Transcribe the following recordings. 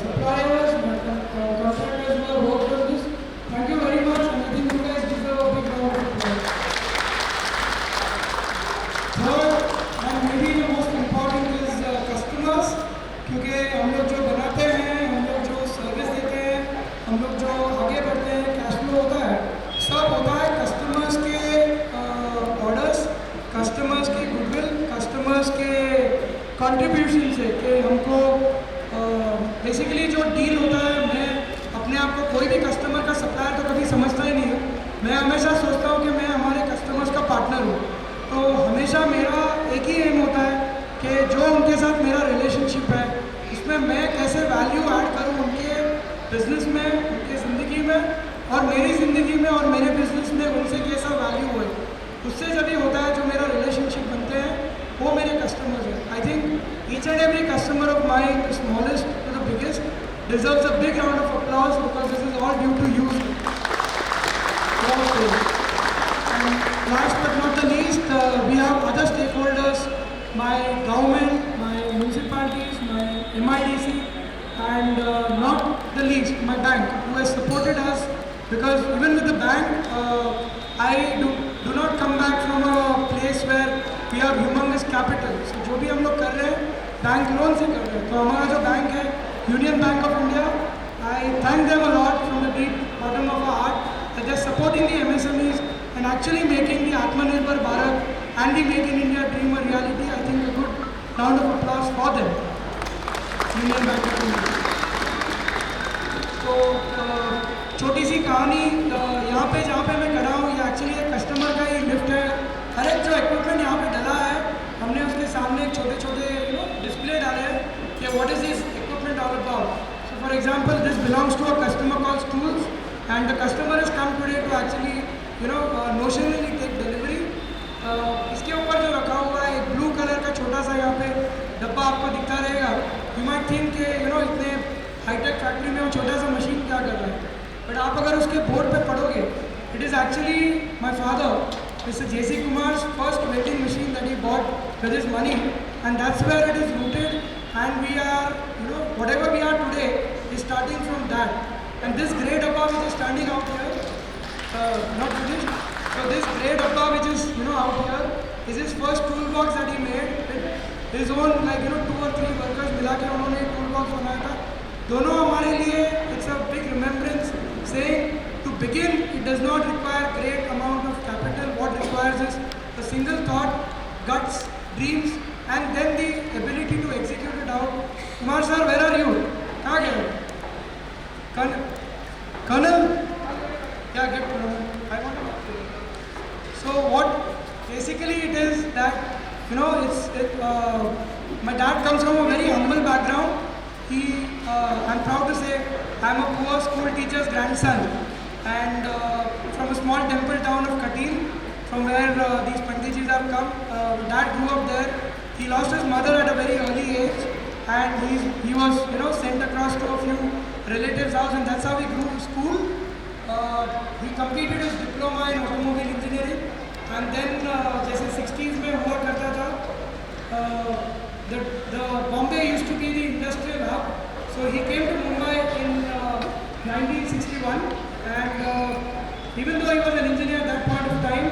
suppliers, my contractors who have worked on this. Thank you very much, and I think you guys deserve a big round of applause. Third, and maybe the most important is customers, क्योंकि हम लोग जो बनाते हैं, हम लोग जो service देते हैं, हम लोग जो आगे बढ़ते हैं, कैश फ्लो होता है, सब होता है कस्टमर्स के ऑर्डर्स, कस्टमर्स की गुडविल, कस्टमर्स के कंट्रीब्यूशन से कि हमको बेसिकली जो डील होता है, मैं अपने आप को कोई भी कस्टमर का सप्लायर तो कभी समझता ही नहीं हूँ. मैं हमेशा सोचता हूँ कि मैं हमारे कस्टमर्स का पार्टनर हूँ. तो हमेशा मेरा एक ही एम होता है कि जो उनके साथ मेरा रिलेशनशिप है उसमें मैं कैसे वैल्यू ऐड करूँ उनके बिजनेस में, उनकी ज़िंदगी में और मेरी ज़िंदगी में और मेरे बिजनेस में उनसे कैसा वैल्यू हुए. उससे जब भी होता है जो मेरा रिलेशनशिप बनते हैं वो मेरे कस्टमर्स हैं. I think each and every customer of mine, the smallest to the biggest, deserves a big round of applause because this is all due to you. And last but not the least, we have other stakeholders, my government, my municipalities, my MIDC, and not the least, my bank, who has supported us, because even with the bank, I do not come back from a place where we have humongous capital. So जो भी हम लोग कर रहे हैं bank loan से कर रहे हैं. तो हमारा जो बैंक है Union Bank of India, I thank them a lot from the deep bottom of our heart that they're supporting the MSMEs and actually making the Atmanirbhar Bharat and the Make in India dream a reality. I think a good round of applause for them. Union Bank of India. तो छोटी सी कहानी यहाँ पे जहाँ पे मैं खड़ा हूँ, ये एक्चुअली एक कस्टमर का ही लिफ्ट है. हर एक जो इक्विपमेंट यहाँ पे डला है, हमने उसके सामने छोटे छोटे डिस्प्ले डाले हैं कि what is this all about. So for example, this belongs to a customer called Stools, and the customer has come today to actually notionally take delivery. इसके ऊपर जो रखा हुआ है एक ब्लू कलर का छोटा सा यहाँ पे डब्बा आपको दिखता रहेगा. You might think कि इतने हाईटेक फैक्ट्री में वो छोटा सा मशीन क्या कर रहा है, बट आप अगर उसके बोर्ड पे पढ़ोगे, it is actually my father, Mr. J.C. Kumar's first welding machine that he bought with his money, and that's where it is rooted. And we are, whatever we are today is starting from that. And this grey dabba which is standing out here, not finished. So this grey dabba which is, out here is his first toolbox that he made with his own, 2 or 3 workers मिला के उन्होंने एक toolbox बनाया था. दोनों हमारे लिए it's a big remembrance, saying to begin it does not require great amount of capital. What requires is a single thought, guts, dreams, and then the ability to execute it out. Kumar sir, where are you? कहाँ गए? Colonel? Yeah, get Colonel. I want to talk to you. So what basically it is that my dad comes from a very humble background. I'm proud to say I'm a poor school teacher's grandson, and from a small temple town of Katil, from where these Panditjis have come. Dad grew up there. He lost his mother at a very early age, and he was sent across to a few relatives' house, and that's how he grew to school. He completed his diploma in automobile engineering, and then जैसे 60s में हुआ करता था, the Bombay used to be the industrial hub, so he came to Mumbai in 1961, and even though he was an engineer at that point of time,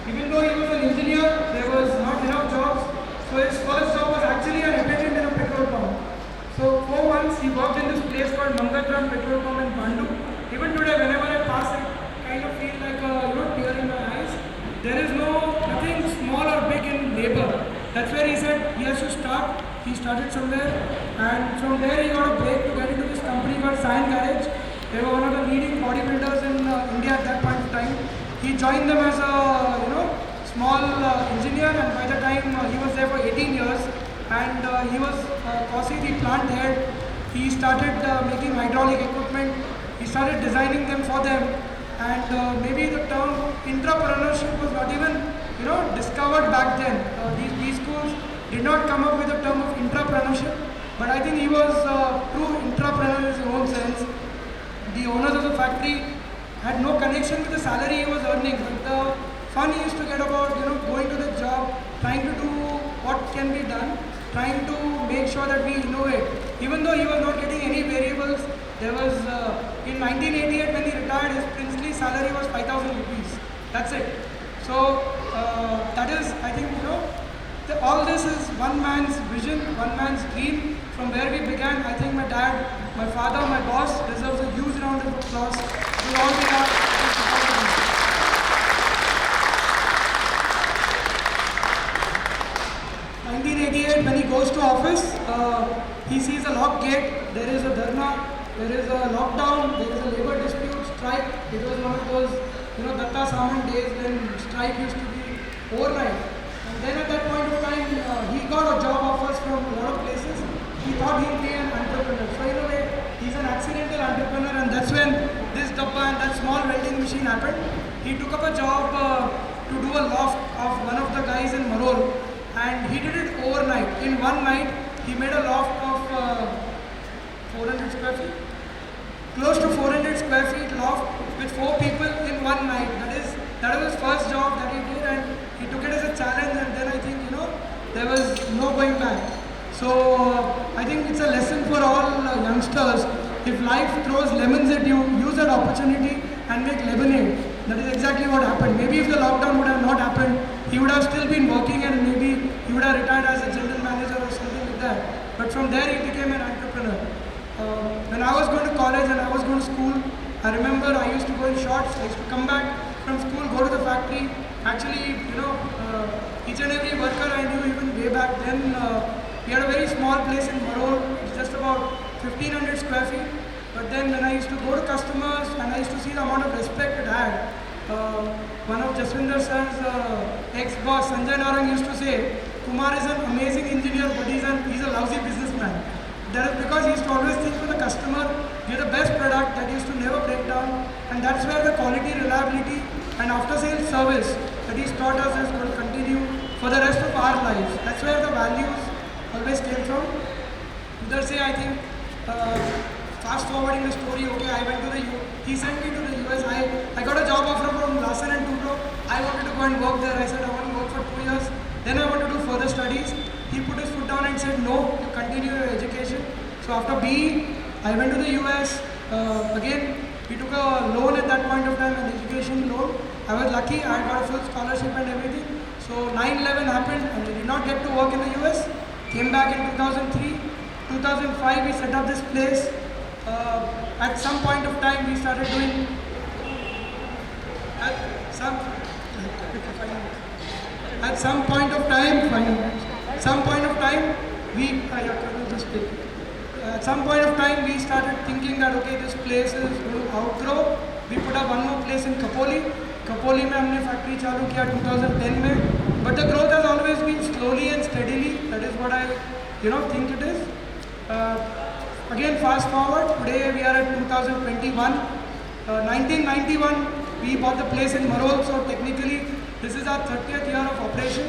even though he was an engineer, there was not enough jobs. So his first job was actually an attendant in a petrol pump. So for once he worked in this place called Mangatram Petrol Pump in Bandu. Even today, whenever I pass it, I kind of feel like a tear in my eyes. There is nothing small or big in labor. That's where he said he has to start. He started somewhere, and from there he got a break to get into this company called Sign Garage. They were one of the leading bodybuilders in India at that point of time. He joined them as a small engineer, and by the time he was there for 18 years, and he was causing the plant head. He started making hydraulic equipment. He started designing them for them, and maybe the term intrapreneurship was not even discovered back then. These schools did not come up with the term of intrapreneurship, but I think he was true intrapreneur in his own sense. The owners of the factory had no connection with the salary he was earning, but the fun he used to get about going to the job, trying to do what can be done, trying to make sure that we innovate. Even though he was not getting any variables, there was, in 1988 when he retired, his princely salary was 5,000 rupees. That's it. So that is, I think, all this is one man's vision, one man's dream. From where we began, I think my dad, my father, my boss deserves a huge round of applause. We all be our 1988, when he goes to office, he sees a locked gate, there is a dharna, there is a lockdown, there is a labor dispute, strike. It was one of those, Datta Samant days when strike used to be overnight. And then at that point of time, he got a job offers from a lot of places. He thought he'd be an entrepreneur. So in a way, he's an accidental entrepreneur, and that's when this dabba and that small vending machine happened. He took up a job to do a loft of one of the guys in Marol, and he did it overnight. In one night, he made a loft of 400 square feet. Close to 400 square feet loft with 4 people in one night. That was his first job that he did, and he took it as a challenge, and then I think, there was no going back. So I think it's a lesson for all youngsters. If life throws lemons at you, use that opportunity and make lemonade. That is exactly what happened. Maybe if the lockdown would have not happened, he would have still been working, and maybe he would have retired as a general manager or something like that. But from there he became an entrepreneur. When I was going to college and I was going to school, I remember I used to go in shorts. I used to come back from school, go to the factory. Actually, each and every worker I knew even way back then. We had a very small place in Marol. It's just about 1,500 square feet. But then when I used to go to customers and I used to see the amount of respect it had, one of Jaswinder sir's ex-boss, Sanjay Narang, used to say, Kumar is an amazing engineer, but he's a lousy businessman. That is because he used to always think for the customer, give the best product that used to never break down. And that's where the quality, reliability, and after-sales service that he's taught us is going to continue for the rest of our lives. That's where the values always came from. Either say, I think, fast forwarding the story, okay, I went to he sent me to the US. I got a job offer from Larsen and Toubro. I wanted to go and work there. I said, I want to work for 2 years. Then I want to do further studies. He put his foot down and said, no, you continue your education. So after BE, I went to the US. Again, we took a loan at that point of time, an education loan. I was lucky, I got a full scholarship and everything. So 9/11 happened and I did not get to work in the US. Came back in 2003. 2005 we set up this place. At some point of time we started doing at some point of time we started thinking that okay, this place is going to outgrow. We put up one more place in Khopoli में हमने factory चालू किया 2010 में. But the growth has always been slowly and steadily. That is what I think it is. Again, fast forward, today we are at 2021. 1991 we bought the place in Marol, so technically this is our 30th year of operation,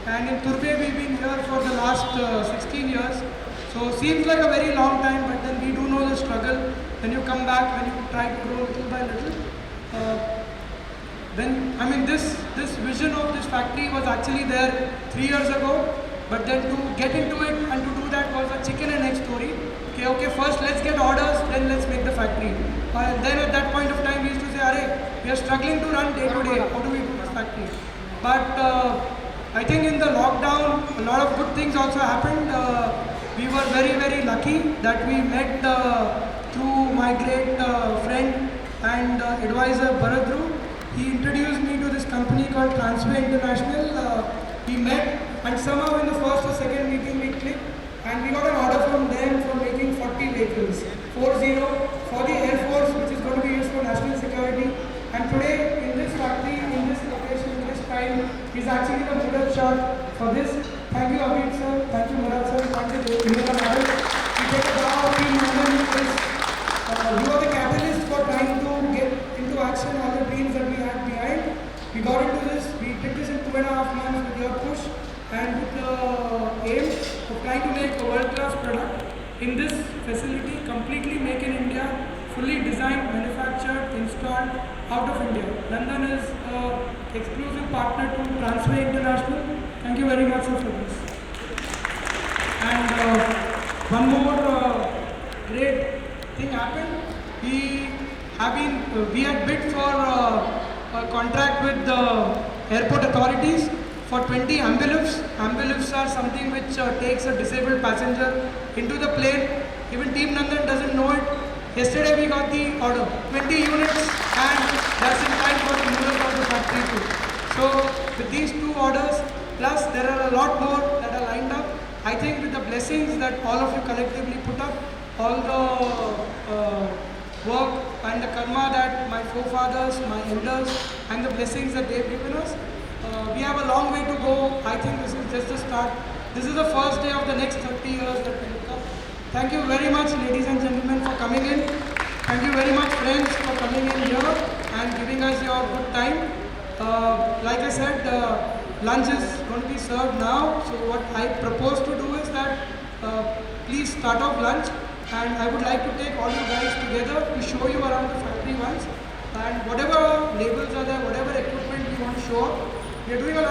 and in Turbe we've been here for the last 16 years. So seems like a very long time, but then we do know the struggle when you come back, when you try to grow little by little. This vision of this factory was actually there 3 years ago, but then to get into it and to do that was a chicken and egg story. Okay, first let's get orders, then let's make the factory. Then at that point of time we used to say, Arey, we are struggling to run day to day, how do we do this factory? But I think in the lockdown, a lot of good things also happened. We were very, very lucky that we met through my great friend and advisor Bharadru. He introduced me to this company called Transway International. We met, and somehow in the first or second meeting we clicked, and we got an order from them for making 40 vehicles, 40 for the Air Force, which is going to be used for national security. And today in this factory, in this location, in this time, is actually the Murad shot for this. Thank you Abid sir, thank you Murad sir, thank you Vinod Madam. We take a bow, team members. You are the catalyst for trying to get into action all the dreams that we had behind. We got into this, we did this in 2.5 months with your push and with the aim of trying to make a world-class product in this facility, completely made in India, fully designed, manufactured, installed out of India. London is an exclusive partner to Transway International. Thank you very much sir for this. one more great thing happened. We had bid for a contract with the airport authorities for 20 ambulifts. Ambulifts are something which takes a disabled passenger into the plane. Even Team Nandan doesn't know it. Yesterday we got the order, 20 units, and that's in time for the movement of the factory too. So with these two orders, plus there are a lot more that are lined up. I think with the blessings that all of you collectively put up, all the work and the karma that my forefathers, my elders, and the blessings that they've given us, we have a long way to go. I think this is just the start. This is the first day of the next 30 years that we look up. Thank you very much, ladies and gentlemen, for coming in. Thank you very much, friends, for coming in here and giving us your good time. Like I said, lunch is going to be served now. So what I propose to do is that please start off lunch, and I would like to take all you guys together to show you around the factory once. And whatever labels are there, whatever equipment we want to show, we are doing a lot of